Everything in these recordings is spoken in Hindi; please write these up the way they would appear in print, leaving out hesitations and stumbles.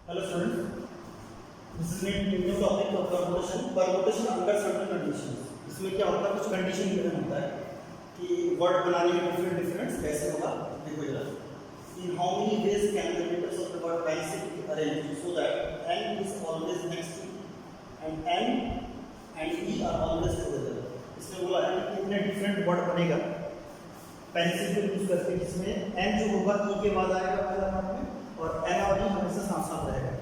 Hello students, this is new topic of permutation under certain conditions. इसमें क्या होता है, कुछ कंडीशन गिवन होता है कि वर्ड बनाने के डिफरेंस कैसे होगा. देखो जरा, in how many ways can the letters of the word pencil be arranged so that n is always next to and n and e are always together. इसमें बोला है कि कितने डिफरेंट वर्ड बनेगा पेंसिल को यूज करके, जिसमें n जो होगा e के बाद आएगा पहला पार्ट में और n और e हमेशा साथ साथ रहेगा.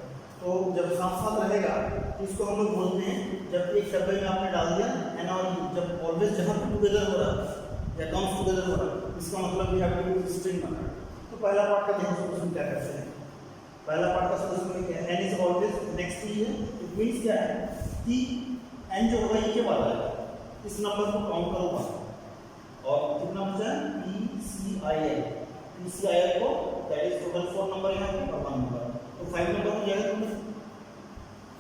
तो जब साथ साथ रहेगा तो इसको हम लोग बोलते हैं, जब एक डब्बे में आपने डाल दिया n और e, जब ऑलवेज जहाँ पे टुगेदर हो रहा है या कम्स टुगेदर हो रहा है, इसका मतलब we have to use string method. तो पहला पार्ट का देखो सॉल्यूशन क्या करते हैं. पहला पार्ट का सॉल्यूशन क्या है, n is always next to e है. इट मींस क्या है कि n जो होगा e के बाद आएगा. इस नंबर को काउंट करो और कितना बचा है PCIL को, दैट इज टोटल 4 नंबर यहाँ पे और 1 नंबर. तो 5 नंबर हो जाएगा. तुमने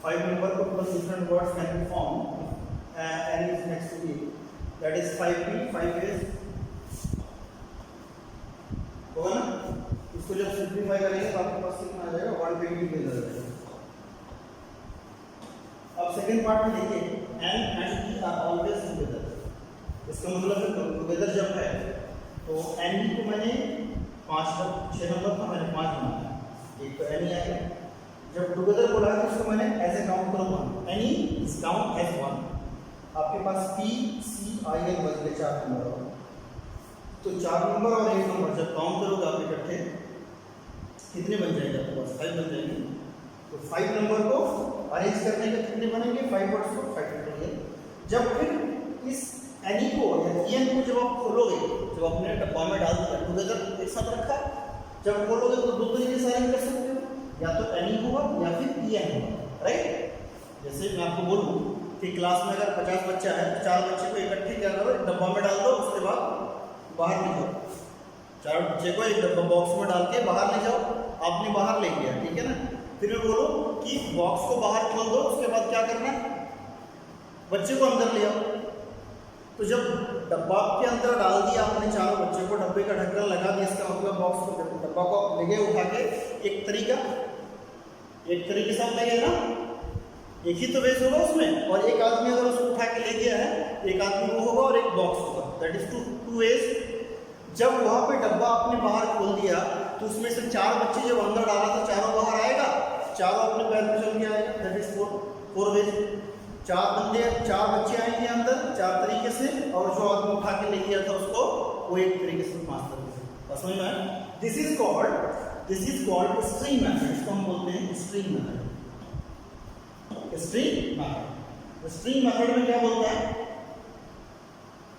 5 नंबर को plus different words can be form n is next to e, that is 5p 5 ways होगा ना. इसको जब सिंपलीफाई करेंगे तो आपके पास कितना आ जाएगा 120 के अंदर. अब सेकंड पार्ट में देखिए n and e are always together. इसका मतलब टुगेदर जब है तो n को मैंने 6 नंबर था, मैंने 5 बनाया, एक तो n आएगा. जब टुगेदर बोला है तो इसको मैंने ऐसे काउंट करो 1, n इज काउंट एज 1. आपके पास PCIL बच गए 4 नंबर. तो 4 नंबर और 1 नंबर जब काउंट करोगे आप इकट्ठे कितने बन जाएंगे, आपके पास 5 बन जाएंगे. तो 5 नंबर को अरेंज करने के कितने बनेंगे, 5 वर्ड्स को 5 टोटल. जब फिर इस एनी को या एन को जब आप खोलोगे, जब आपने डब्बा में डाल दिया टुगेदर एक साथ रखा, जब खोलोगे तो दो तरीके से अरेंज कर सकते हो, या तो एनी होगा या फिर एन होगा, राइट. जैसे मैं आपको बोलूं कि क्लास में अगर 50 बच्चा है तो 4 बच्चे को इकट्ठे क्या करो, डब्बा में डाल दो, उसके बाद बाहर ले जाओ. 4 बच्चे को एक डब्बा बॉक्स में डाल के बाहर ले जाओ. आपने बाहर ले गया, ठीक है ना. फिर मैं बोलो कि बॉक्स को बाहर खोल दो, उसके बाद क्या करना है, बच्चे को अंदर ले आओ. तो जब डब्बा के अंदर डाल दिया आपने चारों बच्चे को, डब्बे का ढक्कन लगा दिया, इसका मतलब बॉक्स को डब्बा को ले गए उठा के. एक तरीके से आप ले गए ना, एक ही तो वेज होगा उसमें, और एक आदमी अगर उसको उठा के ले गया है, एक आदमी वो होगा और एक बॉक्स होगा, दैट इज टू वेज. जब वहाँ पे डब्बा आपने बाहर खोल दिया तो उसमें से 4 बच्चे जब अंदर डाला तो चारों बाहर आएगा, चारों अपने पैर में चल के आएगा, दैट इज 4 वेज. 4 बच्चे आएंगे अंदर 4 तरीके से, और जो आदमी उठा के ले गया था उसको वो एक तरीके से 5 तरीके से. समझ में आया. This is called string method. इसको हम बोलते हैं स्ट्रिंग मेथड. स्ट्रिंग मेथड में क्या बोलता है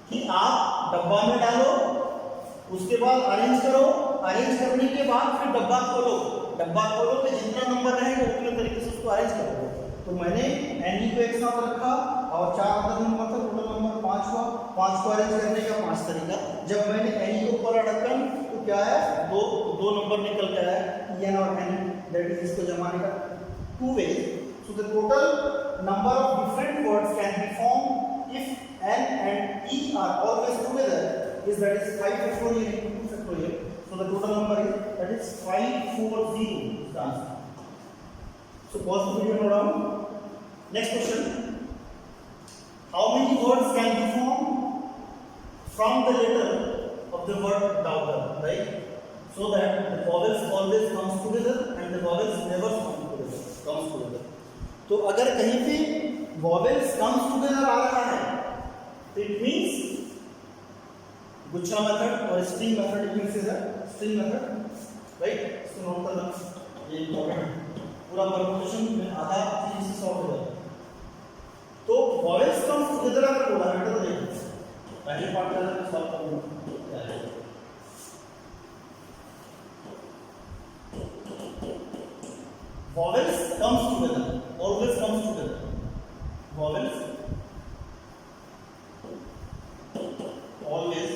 कि आप डब्बा में डालो, उसके बाद अरेंज करो, अरेंज करने के बाद फिर डब्बा खोलो तो जितना नंबर रहेगा उतने तरीके से उसको अरेंज करो. तो मैंने एन को एक साथ रखा और 4 अंदर नंबर था, टोटल नंबर 5 हुआ. 5 को अरेंज करने का 5 तरीका. जब मैंने एन को ऊपर ढक्कन तो क्या है, दो नंबर निकल के आया, एन और एन, दैट इज इसको जमाने का 2 ways. So the total number of different words can be form if n and e are always together is that is 5 factorial into 2 factorial. So the total number is that is 540 is the answer. So pause the video, note down. Next question. How many words can be formed from the letter of the word daughter, right? So that the vowels always comes together and the vowels never comes together. तो अगर कहीं पे vowels comes together आ रहा है तो it means गुच्छा मेथड और string method, it means is a string method, right? इसको नोट करना, ये इम्पोर्टेंट. पूरा परमुटेशन में आधा चीज से सॉल्व हो जाएगा. तो वॉवेल्स कम्स टुगेदर अगर बोला है तो देखो पहले पार्ट का सॉल्व करूंगा. Vowels comes together, always comes together. Vowels always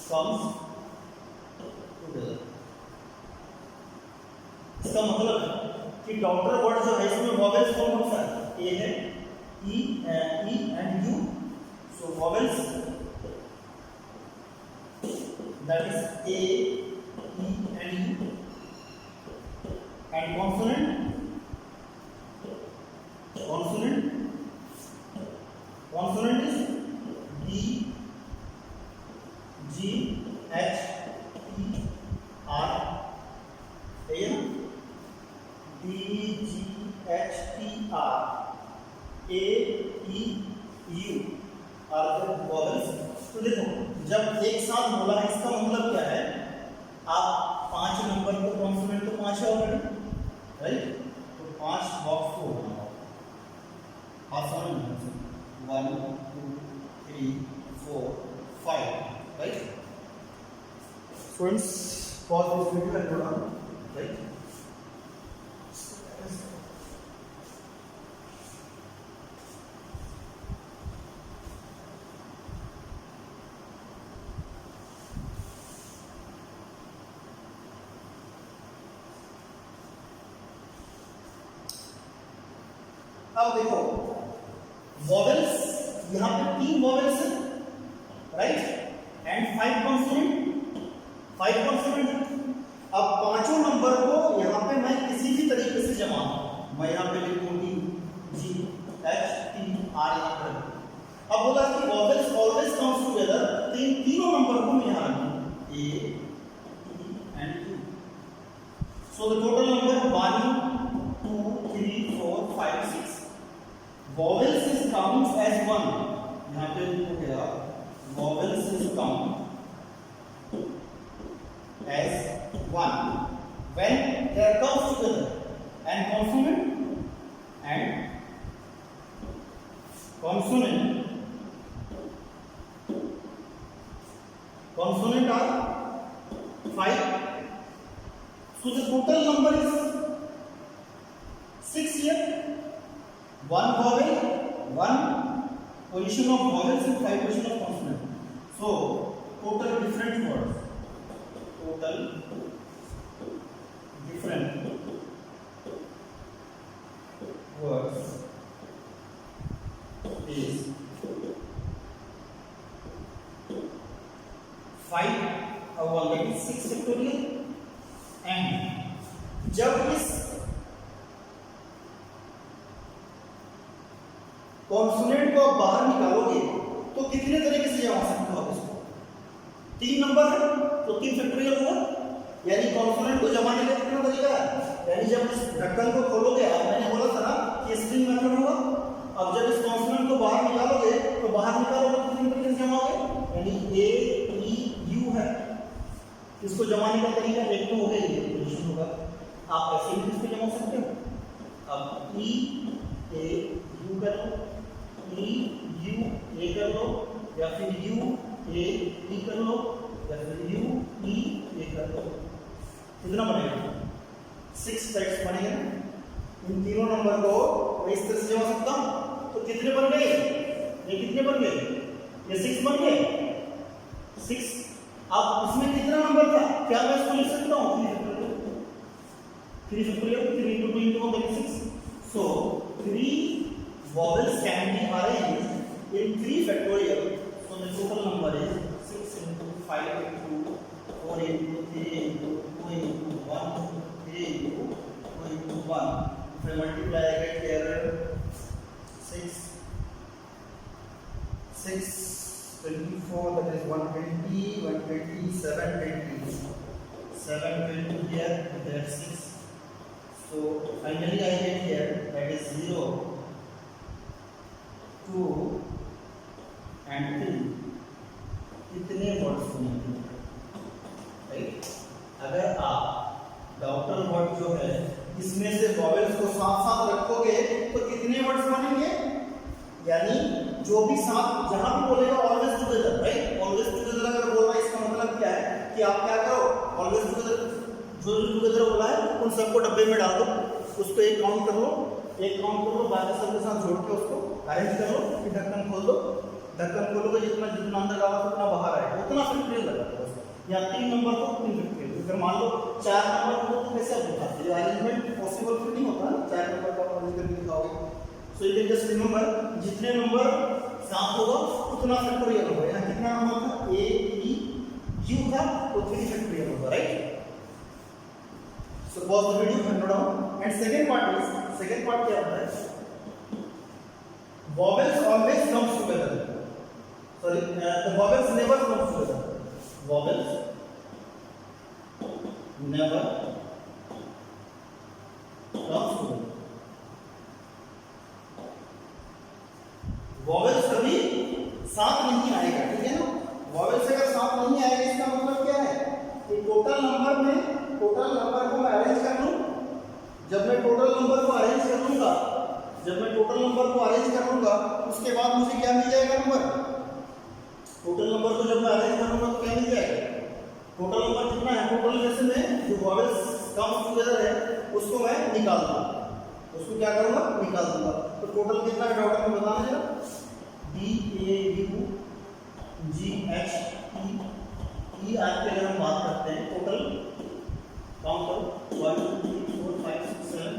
comes together. इसका मतलब है कि डॉक्टर वर्ड जो है इसमें वॉवेल्स कौन सा है, ए है, E and you. So vowels that is a, E and you. And consonant is D G H T R, है ना, D G H T R A E U are the vowels. तो देखो जब एक साथ बोला है इसका मतलब क्या है, आप 5 नंबर को कॉन्सोनेंट तो 5 है ऑलरेडी, राइट, तो 5 बॉक्स को होना होगा 1 2 3 4 5, right. Students pause this video and go down, right. अब देखो वॉवेल्स, यहां पे 3 वॉवेल्स है, राइट, एंड 5 कॉन्सोनेंट। अब पांचों नंबर को यहां पे मैं किसी भी तरीके से जमा, मैं यहां पे लिखूं D G H T R यहां पर। अब बोला कि वॉवेल्स ऑलवेज कम्स टुगेदर, तो इन तीनों नंबर को मैं यहां रखूं A E and U। So the total number 1 2 3 4 5 6 vowels is counts as 1, यहाँ पे लिखो क्या, vowels is count as 1 when they are comes together, and consonant are 5, so the total number is 6 here, 1 vowel, 1 position of vowels and 5 position of consonant. So total different words is 5 1, that is 6 factorial, and जब इस कॉन्सोनेंट को आप बाहर निकालोगे तो कितने तरीके से जमा सकते हो आप इसको, 3 नंबर है तो 3 फैक्टोरियल हुआ, यानी कॉन्सोनेंट को जमाने का कितना तरीका है, यानी जब इस ढक्कन को खोलोगे आप, मैंने बोला था ना कि स्ट्रिंग मेथड होगा, अब जब इस कॉन्सोनेंट को बाहर निकालोगे तो कितने तरीके से जमाओगे, यानी A E U है, इसको जमाने का तरीका एक तो हो गया, ये पोजीशन होगा, आप ऐसे भी इसको जमा सकते हो। अब E A U कर लो, E U A कर लो, या फिर U A E कर लो, या फिर U E A कर लो, कितना बनेगा, 6 सेट्स बनेंगे ना। इन तीनों नंबर को मैं इस तरह से जमा सकता हूं, तो कितने बन गए, ये कितने बन गए, ये 6 बन गए, 6। अब इसमें कितना नंबर था, क्या मैं इसको लिख सकता हूं, 3 factorial, 3 into 2 into 1 that is 6, so 3 vowels can be arranged in 3 factorial, so the total number is 6 into 5 into 4 into 3 into 2 into 1 3 into 2 into 1, if I multiply I get here 6 24, that is 120 120 720 720 here, there 6, so finally I get here that is 0 2 and 3, कितने वर्ड्स बनेंगे, राइट। अगर आप डॉक्टर वर्ड जो है इसमें से वॉवेल्स को साथ साथ रखोगे तो कितने वर्ड्स बनेंगे, यानी जो भी साथ जहां भी बोलेगा always together, right, always together अगर बोल रहा है इसका मतलब क्या है कि आप क्या करो, ऑलवेज टुगेदर जो टुगेदर बोला है उन सबको डब्बे में डाल दो, उसको एक काउंट कर लो, बाकी सबके साथ जोड़ के उसको अरेंज कर लो, फिर ढक्कन खोल दो, ढक्कन खोलोगे जितना अंदर डाला उतना बाहर आएगा, उतना फैक्टोरियल लगा दो उसको, या 3 नंबर को 3 फैक्टोरियल, अगर मान लो 4 नंबर को तो कैसे आप दिखाते हो, अरेंजमेंट पॉसिबल फिर नहीं होता ना, 4 नंबर का अरेंज करके दिखाओगे, so you can just remember जितने नंबर साथ होगा उतना फैक्टोरियल होगा, यहाँ कितना नंबर था, A E U था, तो 3 फैक्टोरियल होगा, right. So pause the video and note down. And second part क्या होता है? Vowels always comes together. Sorry, the vowels never comes together. Vowels never comes together. Vowels कभी साथ नहीं आएगा, ठीक है ना? Vowels अगर साथ नहीं आएगा इसका मतलब क्या है? कि टोटल नंबर को मैं अरेंज कर लूं। जब मैं टोटल नंबर को अरेंज कर लूंगा उसके बाद मुझे क्या मिल जाएगा? नंबर। टोटल नंबर को जब मैं अरेंज कर लूंगा तो क्या मिल जाएगा? टोटल नंबर कितना है? टोटल में से मैं जो वॉवेल्स कम टुगेदर है उसको मैं निकाल दूंगा। उसको क्या करूंगा? निकाल दूंगा। तो टोटल कितना है डॉक्टर में बताना जरा। DAU GHE आज के अगर हम बात करते हैं टोटल काउंट करो 1 2 3 4 5 6 7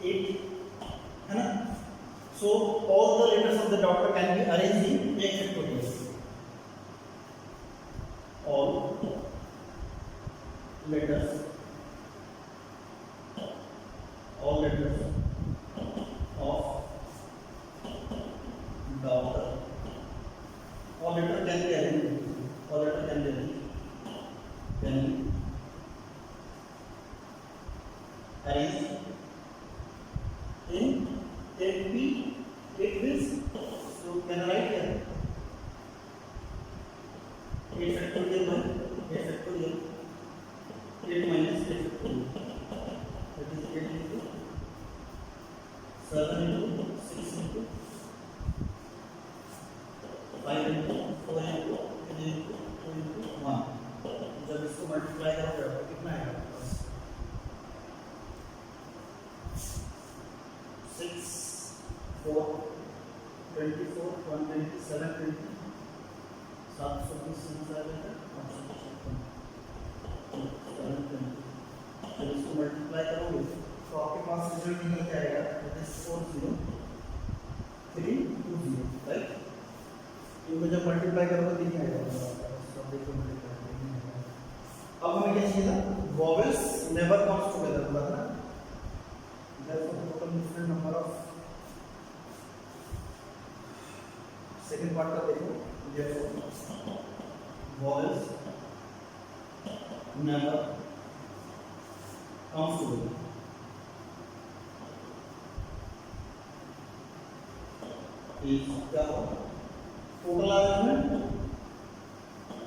8 है ना? So all the letters of the doctor can be arranged in एक factorial. All letters of doctor, all letter can be arranged. All letter can be arranged. Can be arranged in 8 means. So can I write here? 8 factorial by 8 factorial. 8 minus 8 factorial. That is 8 into 7 into 6 into 5 into 4 into 3 into 2 into 1. जब इसको मल्टीप्लाई करोगे तो कितना आएगा? 6 4 24 127 20 720 आ जाएगा। जब इसको मल्टीप्लाई करोगे तो आपके पास रिजल्ट निकल के आएगा। That is 40320, right? इनको जब मल्टीप्लाई करोगे तो ये आएगा। सब देखो मल्टीप्लाई। अब हमें क्या चाहिए था? वॉवेल्स नेवर कम्स टुगेदर बोला था। Therefore, total different number of second part का देखो। Therefore, vowels never comes together. is क्या होगा? Total arrangement,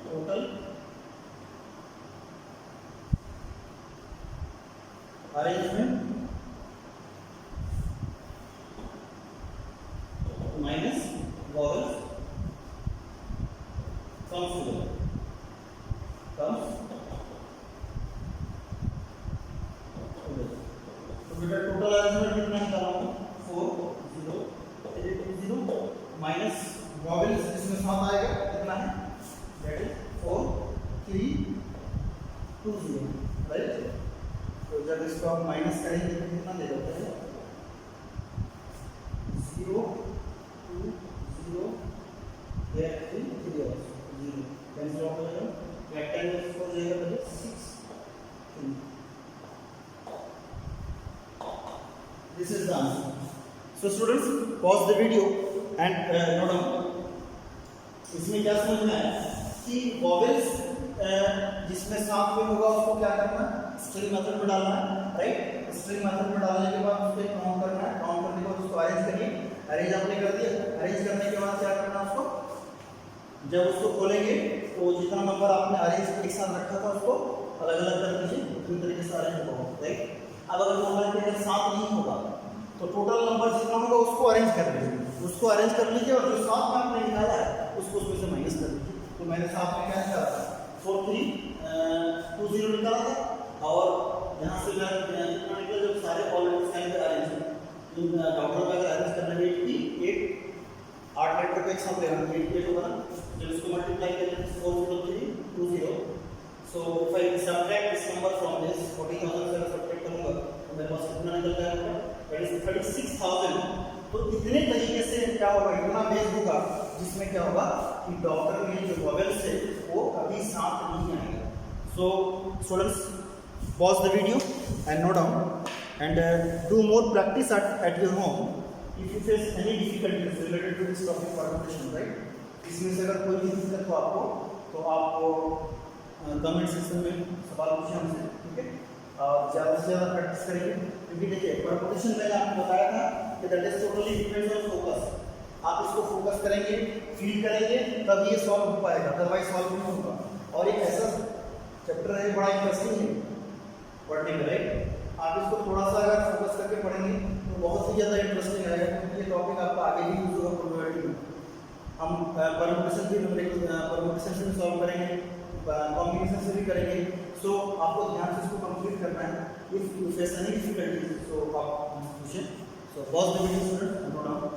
total arrangement minus vowels comes together, comes together. तो बेटा टोटल अरेंजमेंट कितना निकाला? 4 0 3 2 0 माइनस वॉवेल्स इसमें साथ आएगा कितना है? That is 4 3 2 0, right? तो जब इसको आप माइनस करेंगे तो कितना दे देते हैं? 0 2 0 3 3 0 कैंसिल आउट हो जाएगा। रेक्टेंगल हो जाएगा तो 6 3। This is the answer. So students pause the video and note down. इसमें क्या समझ में आया कि वॉवेल्स जिसमें साथ में होगा उसको क्या करना है? स्ट्रिंग मेथड में डालना है, राइट? स्ट्रिंग मेथड में डालने के बाद उसको काउंट करना है। काउंट करने के बाद उसको अरेंज करिए। अरेंज आपने कर दिया। अरेंज करने के बाद क्या करना है उसको? जब उसको खोलेंगे तो जितना नंबर आपने अरेंज एक साथ रखा था उसको अलग अलग कर दीजिए। पूरी तरीके से अरेंज होगा, राइट? अब अगर नंबर के साथ नहीं होगा तो टोटल नंबर जितना होगा उसको अरेंज कर लीजिए। उसको अरेंज कर लीजिए और जो साथ में आपने निकाला है उसको उसमें से माइनस कर लीजिए। तो मैंने साथ में क्या निकाला था? 4 3 2 0 निकाला था और यहाँ से मैं कितना निकला? जब सारे ऑल लेटर्स के अरेंज डॉक्टर में अगर अरेंज करना है 8 लेटर को एक साथ लेना 8 होगा ना। जब इसको मल्टीप्लाई करेंगे 4 0 3 2 0। So if I subtract this number from this 14000 से सबट्रैक्ट करूंगा तो मेरे पास कितना निकल जाएगा? That is 36000। तो इतने तरीके से क्या होगा? इतना बेस होगा जिसमें क्या होगा कि डॉक्टर में जो वॉवेल्स है वो कभी साथ नहीं आएगा। So students, pause the video and note down and do more practice at your home. If you face any difficulties related to this topic permutation, right? इसमें से अगर कोई भी दिक्कत हो आपको तो आप कमेंट सेक्शन में सवाल पूछें हमसे, ठीक है? ज़्यादा से ज़्यादा प्रैक्टिस करेंगे क्योंकि देखिए परमुटेशन मैंने आपको बताया था कि that is totally depends on focus. आप इसको फोकस करेंगे, फील करेंगे, तब ये सॉल्व हो पाएगा, अदरवाइज सॉल्व नहीं होगा. और एक ऐसा चैप्टर है, बड़ा इंटरेस्टिंग है पढ़ने में, राइट? आप इसको थोड़ा सा अगर फोकस करके पढ़ेंगे तो बहुत ही ज़्यादा इंटरेस्टिंग रहेगा क्योंकि ये टॉपिक आपका आगे भी यूज होगा प्रोबेबिलिटी में. हम परमुटेशन से भी सॉल्व करेंगे, कॉम्बिनेशन से भी करेंगे. सो आपको ध्यान से इसको कंप्लीट करना है. If you face any difficulties सो आप पूछें. So pause the video student.